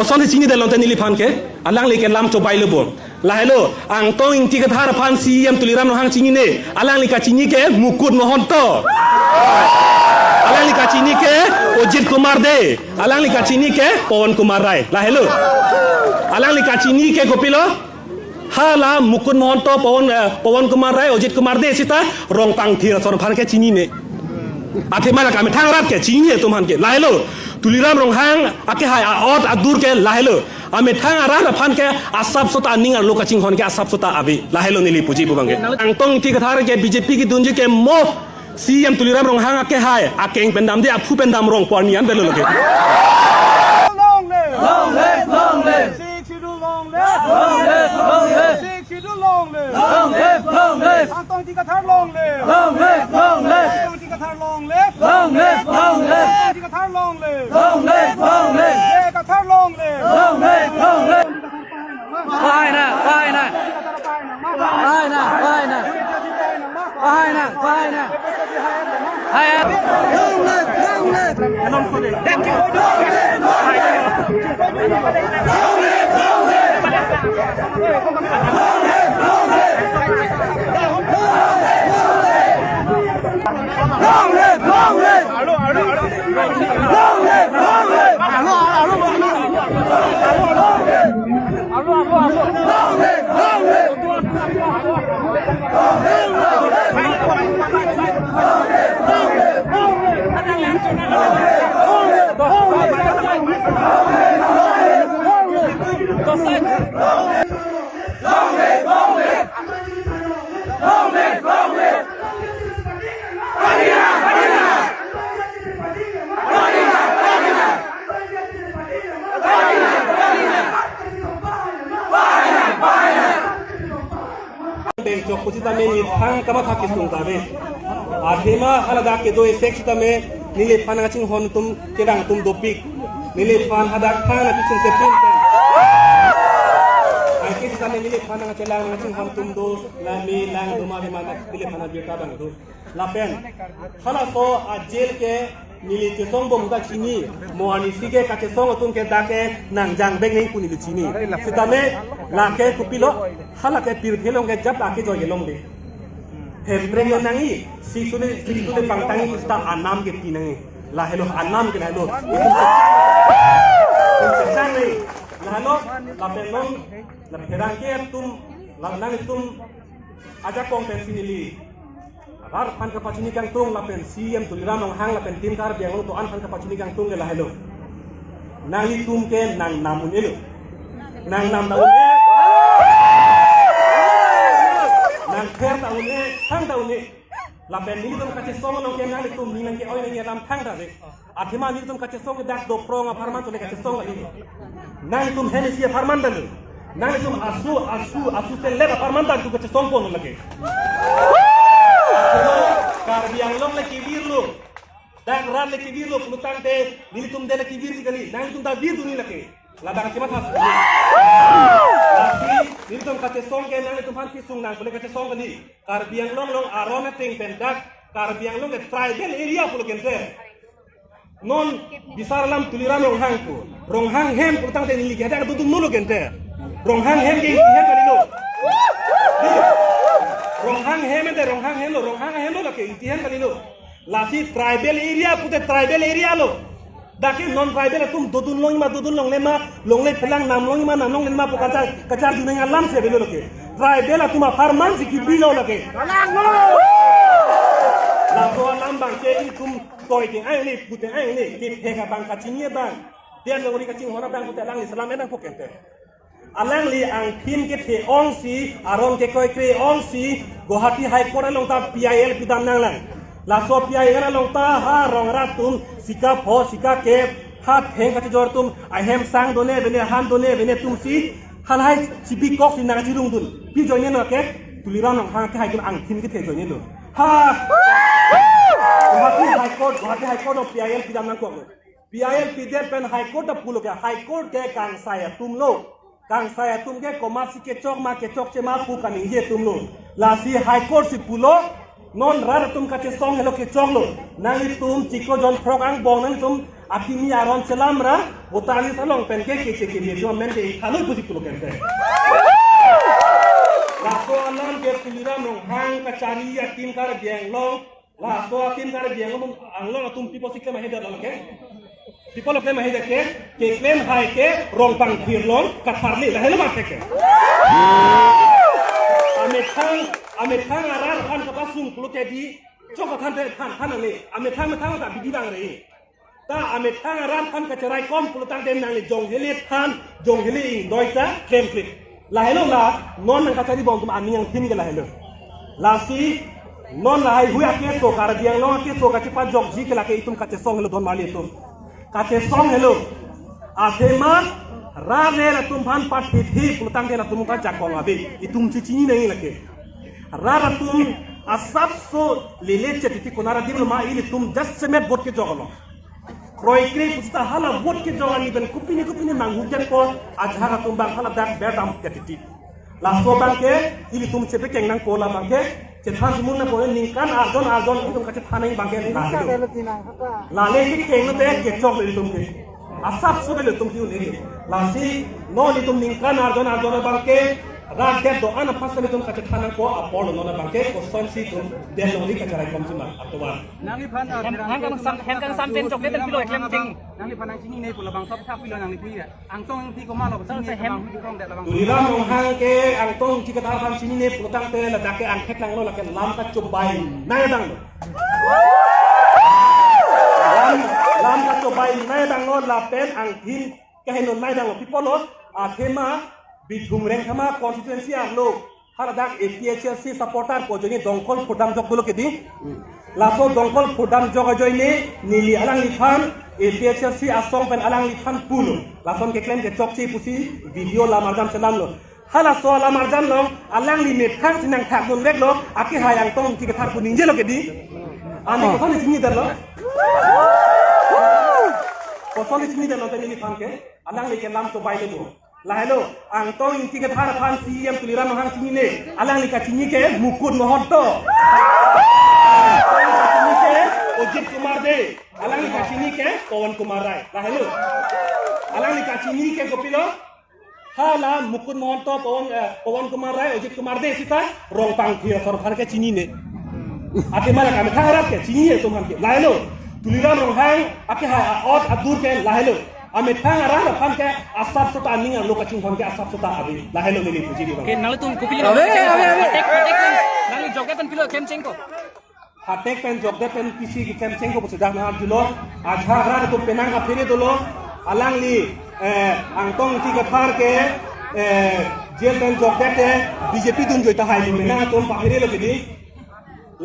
Sonde sini dalam tani lipan ke, alang li ke lam cobai lebo. Lahelo, ang tong tiga thar pan CM tuliram no hang cini ne, alang li ka cini ke mukut mohonto. Alang li ka cini ke Ojit Kumar De, alang li ka cini ke Pawan Kumar Rai. Lahelo, alang li ka cini ke kopilo. Hala mukut mohonto Pawan Kumar Rai, Ojit Kumar De sita rong tang thira son pan ke cini ne. Ate mana kami thang rat ke cini ne tuman ke. Lahelo. Tuliram rong hang ake hai aot adur ke lahelo ame thang arah pan ke asap sota ningar loka ching hon ke asap sota abi lahelo nili puji bubange angtong ti kathar ke BJP ki dunji ke mo CM tuliram rong hang ake hai akeng pendam de aphu pendam rong pornian belo loke long live seek to do long live seek to do long live angtong ti kathar long live angtong ti kathar long live ti kathar long live kathar long live Vai nè hai em Jok kucita me ni thang kama thaki sung tabe adhema halaga ke do sex tame nile phana ching hon tum kedang tum dopik nile phan hadak phana kichung se pin ai kis tame nile phana chelang ching hon tum do lami lang duma be ma nile phana biota bang do lapen hala so a jail ke nili ke song bom ka chini moani sige ka che song tum ke dake nang jang beng nei kunili chini sitame la ke kupilo hala ke pir thelong ke jap la ke jo yelong de hembreng yo nangi sisune pangtangi sta anam ke tinangi la helo anam ke helo sesang nei la helo la pelong la perang ke tum la nang tum aja kong pensinili Ar pan kapacini kang tung lapen CM tuliram nong hang lapen tim kar biang to an pan kapacini kang tung la helo nangi tum ke nang namun elo nang nam daun nang ker daun hang daun lapen ni tum kace song nong ke nang tum ni nang ke oi nang ram thang da de athima ni tum kace song dak do prong aparman to le kace song ni nang tum henesi aparman dal nang tum asu te le aparman da tu kace song pon lage Kar biang long le kibir lo dak ran le kibir lo plutang te nili tum de le kibir sikali nang tum da bir duni lake ladang cimat has laki nili tum kate song ke nang tum han pisung nang boleh kate song kali kar biang long arona ting pendak kar biang long ke tribal area pulo kente non bisar lam tuliram rong hang hem plutang te nili gada tutum nulo kente rong hang hem ke hem kali lo rong hang hem lo lake intihan kali lo lasi tribal area pute tribal area lo dake non tribal tum dodun long lema long le pelang nam long lema po kacar dunang alam se belo lake tribal tuma farman si kibilo lake la so alam bang ke tum toy ke ai ni pute ai ni ke phega bang kachinie bang dia ngori kaching hona bang pute lang islam edang pokente alang li ang tin ke the ong si aron ke koi kre ong si Guwahati High Court long ta PIL pidam nang lang la so PIL long ta ha rong ratum sika pho sika ke ha theng ka jor tum I hem sang done bene han done bene tum si hal hai sipi kok si nang jirung dun pi join no ke tuliram nong hang ke hai ang tin ke the join no ha Guwahati High Court of PIL pidam nang ko PIL pidel pen High Court of pulo ke High Court ke kang saya tum lo kang saya tum ke komasi ke chok che ma pu kan ye tum lo la si High Court si pulo non rar tum ka che song helo ke chok lo nang tum chiko jon frog ang bong nang tum Akimi aron selamra botani salong penke ke dia men ke halu pusi pulo kente la so alam ke tulira nong hang kacari akim kar biang long la so akim kar biang long anglong atum pipo sikle maheda lake pipo lake maheda ke claim hai ke rong pang phir long katharli la helo mate ke ame thang arar han kapasung pulo ke di chok than le ame thang ta bidi bang re ta ame thang aran than kacharai kom pulo tang den nang le jong hele than jong hele doita claim flip la hello la non nang kacari bong tum ani yang tim ke la hello la si non la hai hui ake so kar diang long ake so kachi pa jog ji ke la ke itum kache song hello don mali tum kache song hello athema ra le la tum phan pat thi pulo tang den la tum ka jakong abe itum chi chi nei la ke ra tum asap so lele cheti konara dim ma ili tum just semet bot ke jogolo Roy Kri pusta hala bot ke jawani ben kupini nang hujan ko ajhara tumbang hala dak bedam ketiti la so bangke ili tum chepe keng nang ko la bangke chethan sumun na ko ningkan arjon tum kache thanai bangke la le ki keng no te ke chok le tum ke asap so le tum ki ne la si no li tum ningkan arjon bangke rat de do ana pasal tum kache thanan ko apol no na bangke ko son si tum de no li kache rai kom sima atwa Nangi pan hen kan sampen jok den pilo klem ting. Nangi panang sini nei pula bang sop thap pilo nang lipi ya. Angtong ti ko malo sini nei bang tong de bang. Tulira nong hang ke angtong jika tarpan sini ne putang te la dake angket nang lo la ke lam ka cobai nai dang lo lam ka cobai nai dang lo la pen anghin ke henon nai dang lo pipolo athema bithum reng khama constituency ar lo haradak APHC supporter ko joni dongkol pudam jok dulo ke di laso dongkol pudam jok joine nili alang liphan APHC asong pen alang liphan pulo lason ke claim ke chokchi pusi video la marjam selam lo hala so la marjam lo alang li met khang sinang thak dun lek lo aki hayang tong ki ke thar ku ninje lo ke di ani ko ni sini dar lo ko ni sini dar lo te ni phan ke alang li ke lam to bai lo la hello ang tong inti ke thar phan CM tuliran hang sini ne alang li ka chini ke mukut mohon to Ojit Kumar de alang li ka chini ke Pawan Kumar Rai la hello alang li ka chini ke gopilo hala mukut mohon to Pawan Kumar Rai Ojit Kumar de sita rong pang thir sarkar ke chini ne ate mala ka me tharat ke chini e tum ke la hello tuliran rong hang ake ha ot adur ke la hello ame thang arah pan ke asap sota aning ang lokacing pan ke asap sota abi la hello nili puji di bang Ke nang tum kupilo. Tek nang jok den pilo klem ting ko. hatek pen jok de pen kisi ki kem cengko pusi dak na dilo ajha ra ko penang ka phiri dolo alang li angtong ti ka thar ke jel pen jok de te BJP dun joita hai li menang tom pa phiri lo di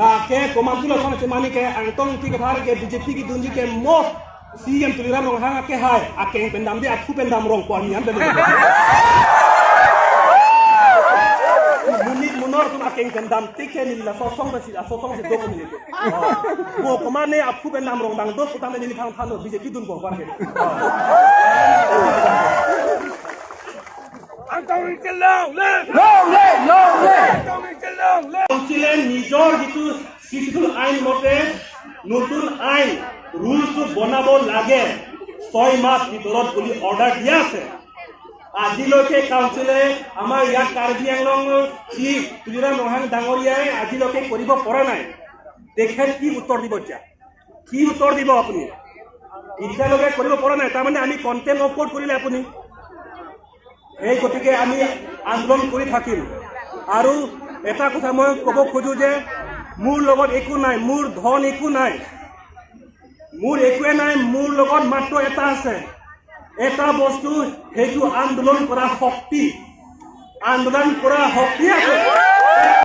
la ke komampulo sone se mani ke angtong ti ka thar ke BJP ki dun ji ke mo CM tuliran rong hang ke hai akeng pendam di aku pendam rong ko anian de munit munor tum akeng pendam tike ni la sosong si do ko ni ke mo komane aku pendam rong dang do utang ni phang phano BJP dun ko war ke Angtong ke long le. Angtong ke long le. কাউন্সিলের নিজর যেটো শিডিউল আইন মতে নতুন আইন রুলস বনাব লাগে 6 মাস ভিতৰত বুলি অৰ্ডাৰ দিয়া আছে আজিলৈকে কাউন্সিলে আমাৰ ইয়াত কাৰ্বি আংলং কি তুলিৰা নহাং ডাঙৰীয়াই আজিলৈকে কৰিব পৰা নাই দেখেন কি উত্তৰ দিব এতিয়া কি উত্তৰ দিব আপুনি এতিয়ালৈকে কৰিব পৰা নাই তাৰমানে আমি কন্টেম্প অফ কোৰ্ট কৰিলে আপুনি এই গতিকে আমি আন্দোলন কৰি থাকিম আৰু এটা কথা মই ক'ব খোজো যে মোৰ লগত একো নাই মোৰ ধন একো নাই মোৰ একোৱে নাই মোৰ লগত মাত্ৰ এটা আছে এটা বস্তু সেইটো আন্দোলন কৰা শক্তি আছে